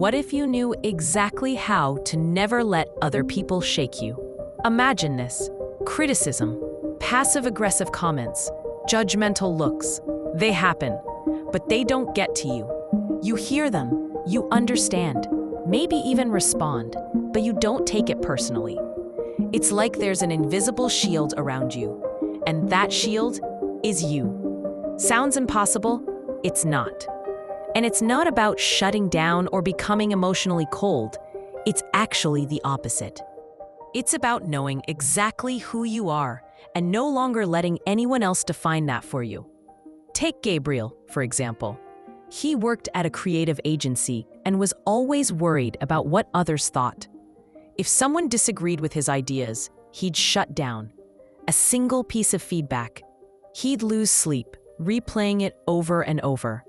What if you knew exactly how to never let other people shake you? Imagine this: criticism, passive-aggressive comments, judgmental looks. They happen, but they don't get to you. You hear them, you understand, maybe even respond, but you don't take it personally. It's like there's an invisible shield around you, and that shield is you. Sounds impossible? It's not. And it's not about shutting down or becoming emotionally cold. It's actually the opposite. It's about knowing exactly who you are and no longer letting anyone else define that for you. Take Gabriel, for example. He worked at a creative agency and was always worried about what others thought. If someone disagreed with his ideas, he'd shut down. A single piece of feedback, he'd lose sleep, replaying it over and over.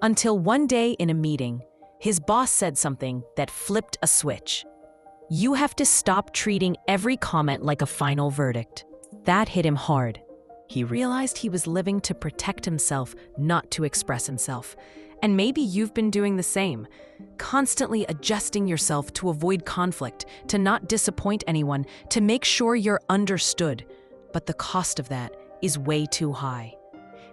Until one day in a meeting, his boss said something that flipped a switch. "You have to stop treating every comment like a final verdict." That hit him hard. He realized he was living to protect himself, not to express himself. And maybe you've been doing the same, constantly adjusting yourself to avoid conflict, to not disappoint anyone, to make sure you're understood. But the cost of that is way too high.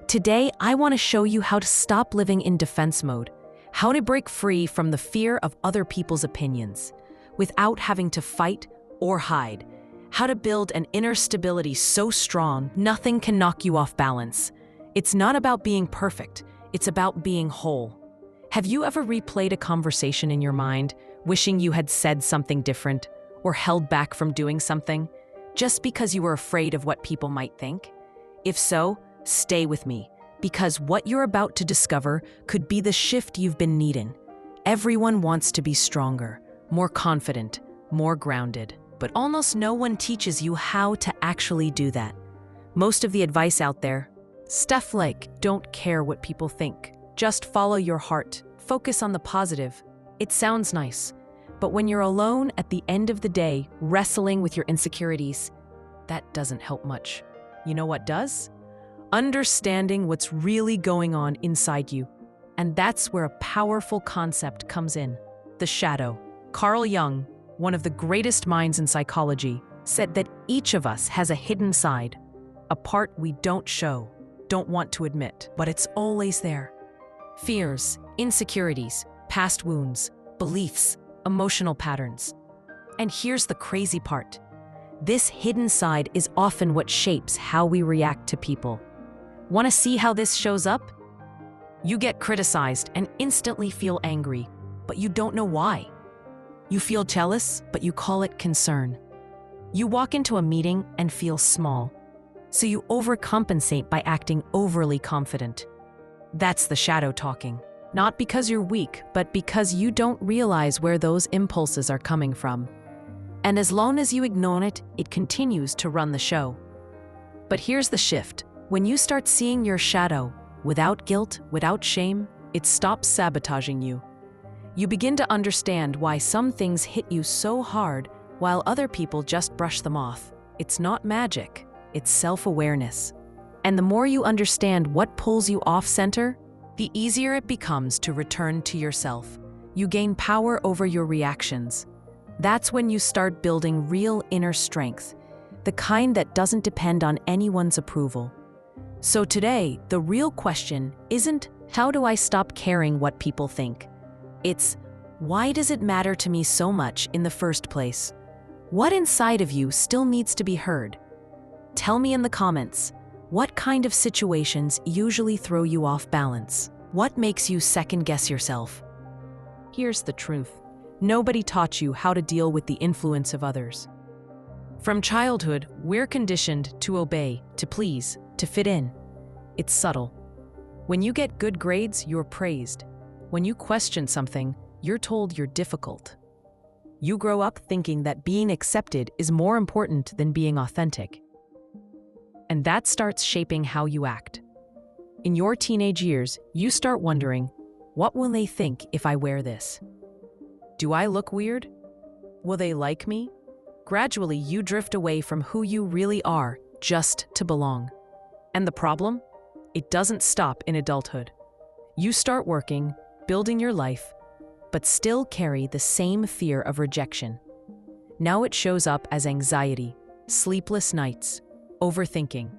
Today, I want to show you how to stop living in defense mode, how to break free from the fear of other people's opinions, without having to fight or hide, how to build an inner stability so strong nothing can knock you off balance. It's not about being perfect, it's about being whole. Have you ever replayed a conversation in your mind, wishing you had said something different or held back from doing something, just because you were afraid of what people might think? If so, stay with me, because what you're about to discover could be the shift you've been needing. Everyone wants to be stronger, more confident, more grounded, but almost no one teaches you how to actually do that. Most of the advice out there, stuff like, don't care what people think, just follow your heart, focus on the positive. It sounds nice, but when you're alone at the end of the day, wrestling with your insecurities, that doesn't help much. You know what does? Understanding what's really going on inside you. And that's where a powerful concept comes in: the shadow. Carl Jung, one of the greatest minds in psychology, said that each of us has a hidden side, a part we don't show, don't want to admit, but it's always there. Fears, insecurities, past wounds, beliefs, emotional patterns. And here's the crazy part. This hidden side is often what shapes how we react to people. Want to see how this shows up? You get criticized and instantly feel angry, but you don't know why. You feel jealous, but you call it concern. You walk into a meeting and feel small, so you overcompensate by acting overly confident. That's the shadow talking. Not because you're weak, but because you don't realize where those impulses are coming from. And as long as you ignore it, it continues to run the show. But here's the shift. When you start seeing your shadow, without guilt, without shame, it stops sabotaging you. You begin to understand why some things hit you so hard while other people just brush them off. It's not magic, it's self-awareness. And the more you understand what pulls you off center, the easier it becomes to return to yourself. You gain power over your reactions. That's when you start building real inner strength, the kind that doesn't depend on anyone's approval. So today, the real question isn't, how do I stop caring what people think? It's, why does it matter to me so much in the first place? What inside of you still needs to be heard? Tell me in the comments, what kind of situations usually throw you off balance? What makes you second-guess yourself? Here's the truth. Nobody taught you how to deal with the influence of others. From childhood, we're conditioned to obey, to please, to fit in. It's subtle. When you get good grades, you're praised. When you question something, you're told you're difficult. You grow up thinking that being accepted is more important than being authentic. And that starts shaping how you act. In your teenage years, you start wondering, what will they think if I wear this? Do I look weird? Will they like me? Gradually, you drift away from who you really are just to belong. And the problem? It doesn't stop in adulthood. You start working, building your life, but still carry the same fear of rejection. Now it shows up as anxiety, sleepless nights, overthinking.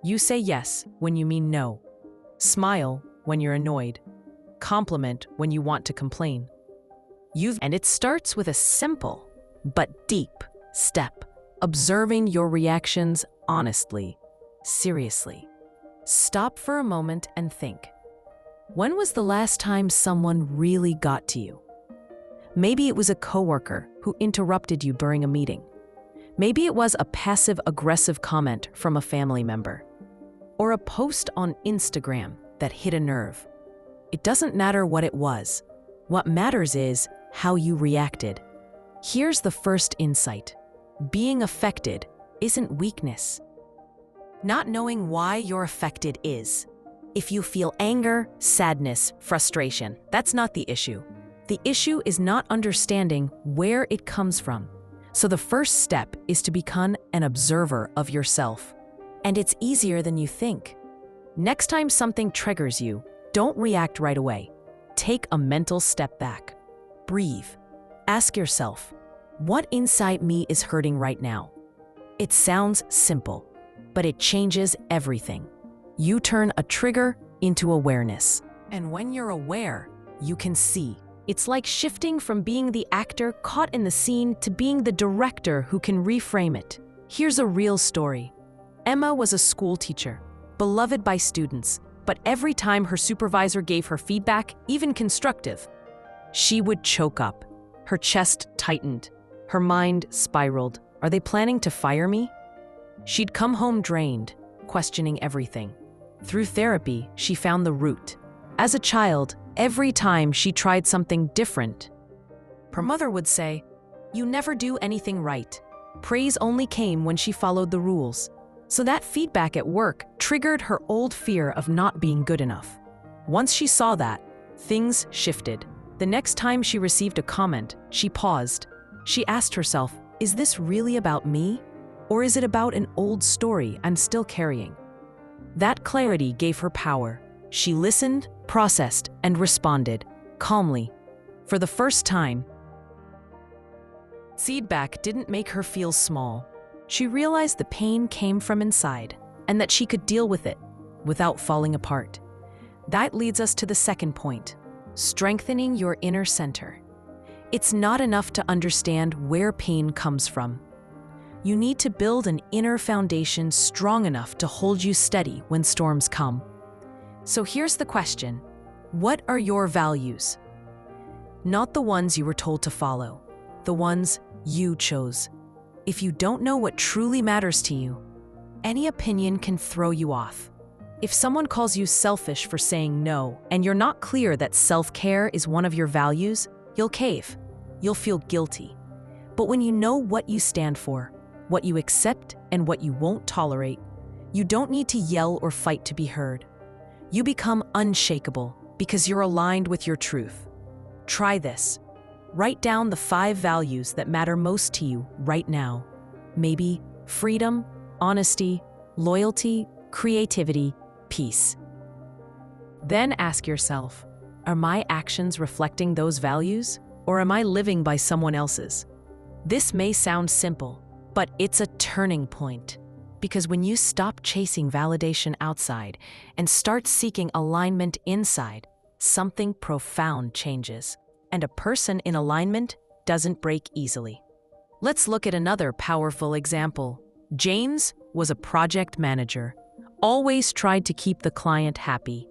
You say yes when you mean no. Smile when you're annoyed. Compliment when you want to complain. And it starts with a simple but deep step. Observing your reactions honestly, seriously. Stop for a moment and think. When was the last time someone really got to you? Maybe it was a coworker who interrupted you during a meeting. Maybe it was a passive-aggressive comment from a family member. Or a post on Instagram that hit a nerve. It doesn't matter what it was. What matters is how you reacted. Here's the first insight. Being affected isn't weakness. Not knowing why you're affected is. If you feel anger, sadness, frustration, that's not the issue. The issue is not understanding where it comes from. So the first step is to become an observer of yourself. And it's easier than you think. Next time something triggers you, don't react right away. Take a mental step back. Breathe. Ask yourself, what inside me is hurting right now? It sounds simple, but it changes everything. You turn a trigger into awareness. And when you're aware, you can see. It's like shifting from being the actor caught in the scene to being the director who can reframe it. Here's a real story. Emma was a school teacher, beloved by students, but every time her supervisor gave her feedback, even constructive, she would choke up. Her chest tightened. Her mind spiraled. Are they planning to fire me? She'd come home drained, questioning everything. Through therapy, she found the root. As a child, every time she tried something different, her mother would say, "You never do anything right." Praise only came when she followed the rules. So that feedback at work triggered her old fear of not being good enough. Once she saw that, things shifted. The next time she received a comment, she paused. She asked herself, is this really about me? Or is it about an old story I'm still carrying? That clarity gave her power. She listened, processed, and responded, calmly. For the first time, feedback didn't make her feel small. She realized the pain came from inside, and that she could deal with it without falling apart. That leads us to the second point, strengthening your inner center. It's not enough to understand where pain comes from. You need to build an inner foundation strong enough to hold you steady when storms come. So here's the question. What are your values? Not the ones you were told to follow, the ones you chose. If you don't know what truly matters to you, any opinion can throw you off. If someone calls you selfish for saying no, and you're not clear that self-care is one of your values, you'll cave. You'll feel guilty. But when you know what you stand for, what you accept and what you won't tolerate, you don't need to yell or fight to be heard. You become unshakable because you're aligned with your truth. Try this. Write down the 5 values that matter most to you right now. Maybe freedom, honesty, loyalty, creativity, peace. Then ask yourself, are my actions reflecting those values, or am I living by someone else's? This may sound simple, but it's a turning point. Because when you stop chasing validation outside and start seeking alignment inside, something profound changes. And a person in alignment doesn't break easily. Let's look at another powerful example. James was a project manager, always tried to keep the client happy.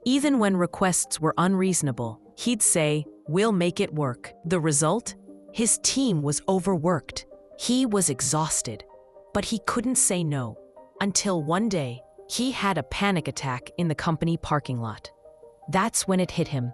Even when requests were unreasonable, he'd say, "We'll make it work." The result? His team was overworked. He was exhausted, but he couldn't say no. Until one day, he had a panic attack in the company parking lot. That's when it hit him.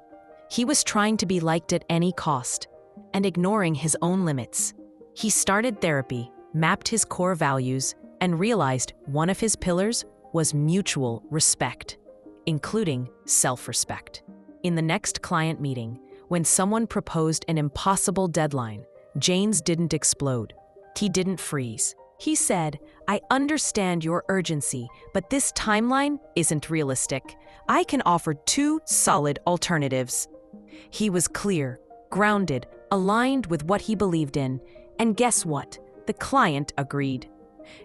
He was trying to be liked at any cost and ignoring his own limits. He started therapy, mapped his core values, and realized one of his pillars was mutual respect, including self-respect. In the next client meeting, when someone proposed an impossible deadline, James didn't explode. He didn't freeze. He said, "I understand your urgency, but this timeline isn't realistic. I can offer 2 solid alternatives." He was clear, grounded, aligned with what he believed in, and guess what? The client agreed.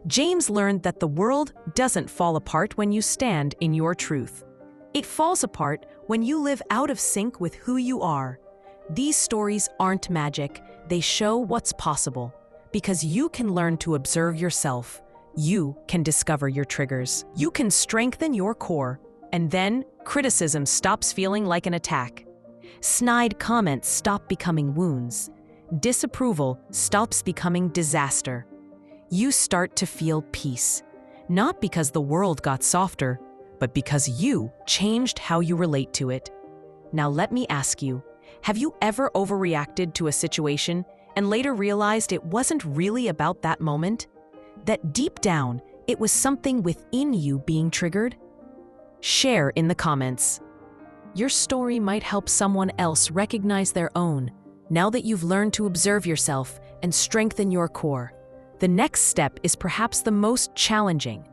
James learned that the world doesn't fall apart when you stand in your truth. It falls apart when you live out of sync with who you are. These stories aren't magic, they show what's possible. Because you can learn to observe yourself, you can discover your triggers, you can strengthen your core, and then criticism stops feeling like an attack. Snide comments stop becoming wounds. Disapproval stops becoming disaster. You start to feel peace, not because the world got softer, but because you changed how you relate to it. Now let me ask you, have you ever overreacted to a situation and later realized it wasn't really about that moment? That deep down, it was something within you being triggered? Share in the comments. Your story might help someone else recognize their own, now that you've learned to observe yourself and strengthen your core. The next step is perhaps the most challenging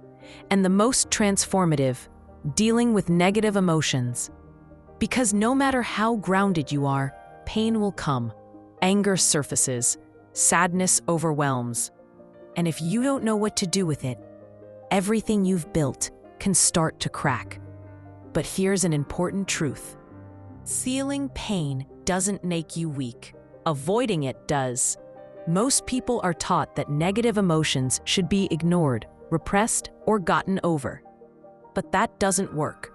and the most transformative, dealing with negative emotions. Because no matter how grounded you are, pain will come, anger surfaces, sadness overwhelms. And if you don't know what to do with it, everything you've built can start to crack. But here's an important truth. Feeling pain doesn't make you weak. Avoiding it does. Most people are taught that negative emotions should be ignored, repressed, or gotten over. But that doesn't work.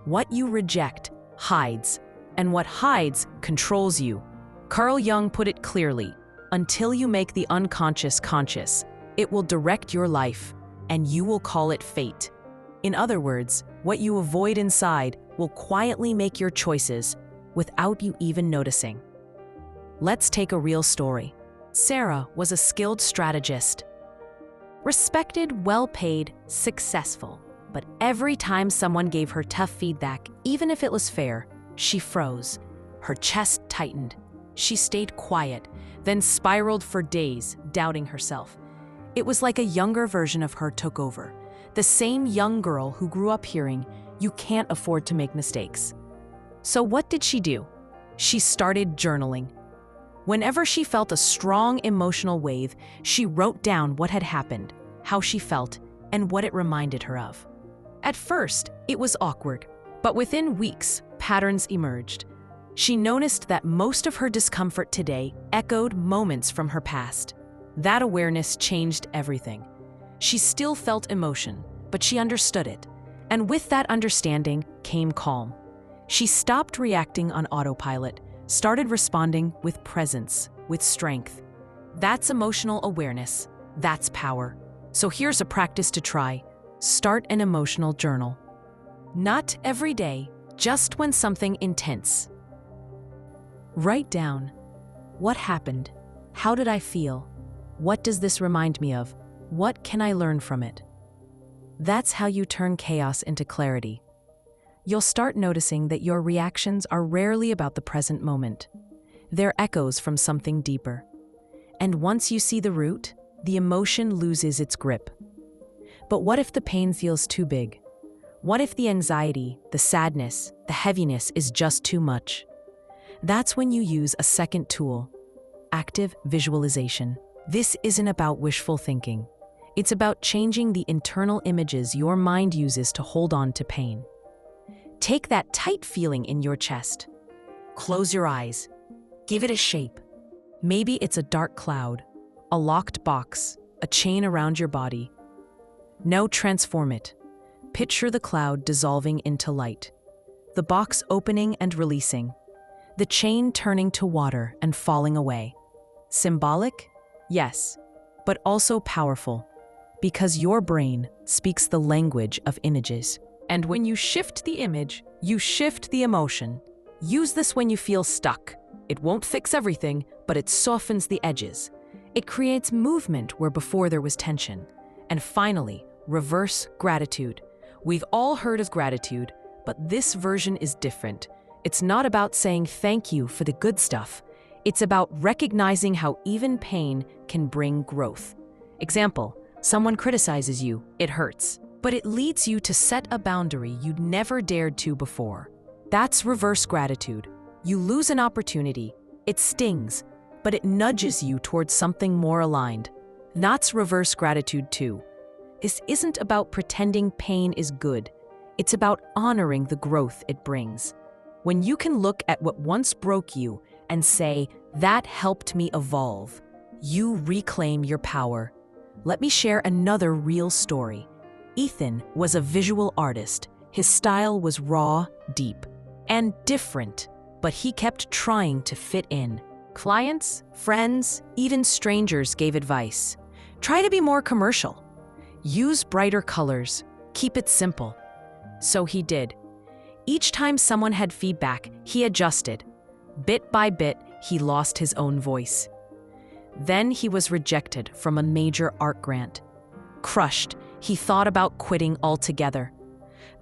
What you reject hides, and what hides controls you. Carl Jung put it clearly, until you make the unconscious conscious, it will direct your life, and you will call it fate. In other words, what you avoid inside will quietly make your choices without you even noticing. Let's take a real story. Sarah was a skilled strategist. Respected, well-paid, successful. But every time someone gave her tough feedback, even if it was fair, she froze. Her chest tightened. She stayed quiet, then spiraled for days, doubting herself. It was like a younger version of her took over. The same young girl who grew up hearing, "You can't afford to make mistakes." So what did she do? She started journaling. Whenever she felt a strong emotional wave, she wrote down what had happened, how she felt, and what it reminded her of. At first, it was awkward, but within weeks, patterns emerged. She noticed that most of her discomfort today echoed moments from her past. That awareness changed everything. She still felt emotion, but she understood it. And with that understanding came calm. She stopped reacting on autopilot, started responding with presence, with strength. That's emotional awareness. That's power. So here's a practice to try. Start an emotional journal. Not every day, just when something intense. Write down, what happened? How did I feel? What does this remind me of? What can I learn from it? That's how you turn chaos into clarity. You'll start noticing that your reactions are rarely about the present moment. They're echoes from something deeper. And once you see the root, the emotion loses its grip. But what if the pain feels too big? What if the anxiety, the sadness, the heaviness is just too much? That's when you use a second tool, active visualization. This isn't about wishful thinking. It's about changing the internal images your mind uses to hold on to pain. Take that tight feeling in your chest. Close your eyes. Give it a shape. Maybe it's a dark cloud, a locked box, a chain around your body. Now transform it. Picture the cloud dissolving into light, the box opening and releasing, the chain turning to water and falling away. Symbolic? Yes, but also powerful, because your brain speaks the language of images. And when you shift the image, you shift the emotion. Use this when you feel stuck. It won't fix everything, but it softens the edges. It creates movement where before there was tension. And finally, reverse gratitude. We've all heard of gratitude, but this version is different. It's not about saying thank you for the good stuff. It's about recognizing how even pain can bring growth. Example, someone criticizes you, it hurts, but it leads you to set a boundary you'd never dared to before. That's reverse gratitude. You lose an opportunity. It stings, but it nudges you towards something more aligned. That's reverse gratitude too. This isn't about pretending pain is good. It's about honoring the growth it brings. When you can look at what once broke you and say, that helped me evolve, you reclaim your power. Let me share another real story. Ethan was a visual artist. His style was raw, deep, and different, but he kept trying to fit in. Clients, friends, even strangers gave advice. Try to be more commercial. Use brighter colors. Keep it simple. So he did. Each time someone had feedback, he adjusted. Bit by bit, he lost his own voice. Then he was rejected from a major art grant. Crushed, he thought about quitting altogether.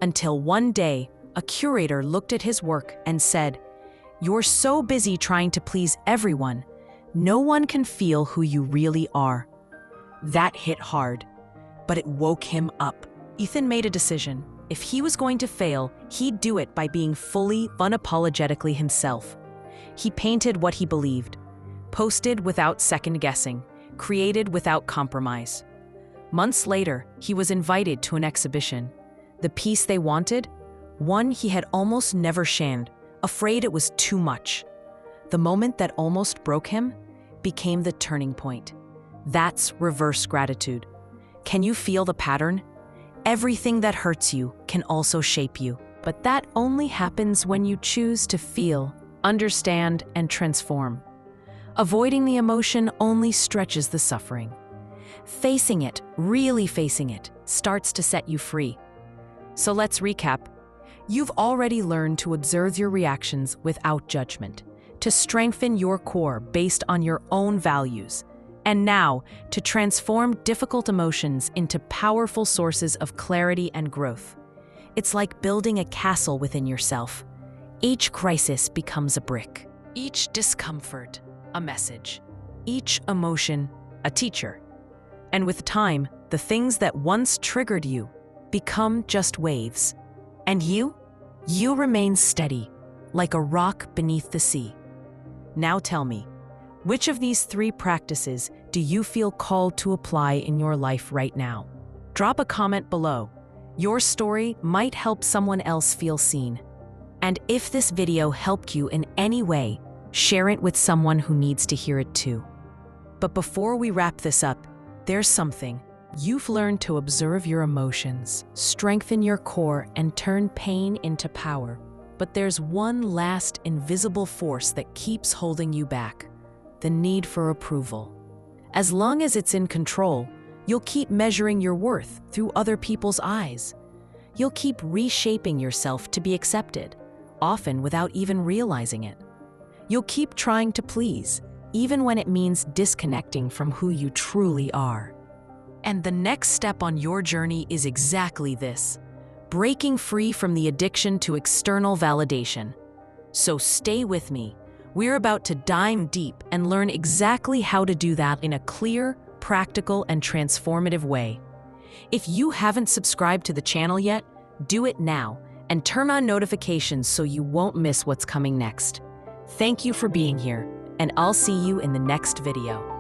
Until one day, a curator looked at his work and said, "You're so busy trying to please everyone, no one can feel who you really are." That hit hard, but it woke him up. Ethan made a decision. If he was going to fail, he'd do it by being fully, unapologetically himself. He painted what he believed, posted without second-guessing, created without compromise. Months later, he was invited to an exhibition. The piece they wanted? One he had almost never shared, afraid it was too much. The moment that almost broke him became the turning point. That's reverse gratitude. Can you feel the pattern? Everything that hurts you can also shape you. But that only happens when you choose to feel, understand, and transform. Avoiding the emotion only stretches the suffering. Facing it, really facing it, starts to set you free. So let's recap. You've already learned to observe your reactions without judgment, to strengthen your core based on your own values, and now to transform difficult emotions into powerful sources of clarity and growth. It's like building a castle within yourself. Each crisis becomes a brick, each discomfort a message, each emotion a teacher. And with time, the things that once triggered you become just waves. And you remain steady, like a rock beneath the sea. Now tell me, which of these 3 practices do you feel called to apply in your life right now? Drop a comment below. Your story might help someone else feel seen. And if this video helped you in any way, share it with someone who needs to hear it too. But before we wrap this up, there's something. You've learned to observe your emotions, strengthen your core, and turn pain into power. But there's one last invisible force that keeps holding you back: the need for approval. As long as it's in control, you'll keep measuring your worth through other people's eyes. You'll keep reshaping yourself to be accepted, often without even realizing it. You'll keep trying to please, even when it means disconnecting from who you truly are. And the next step on your journey is exactly this: breaking free from the addiction to external validation. So stay with me. We're about to dive deep and learn exactly how to do that in a clear, practical, and transformative way. If you haven't subscribed to the channel yet, do it now and turn on notifications so you won't miss what's coming next. Thank you for being here, and I'll see you in the next video.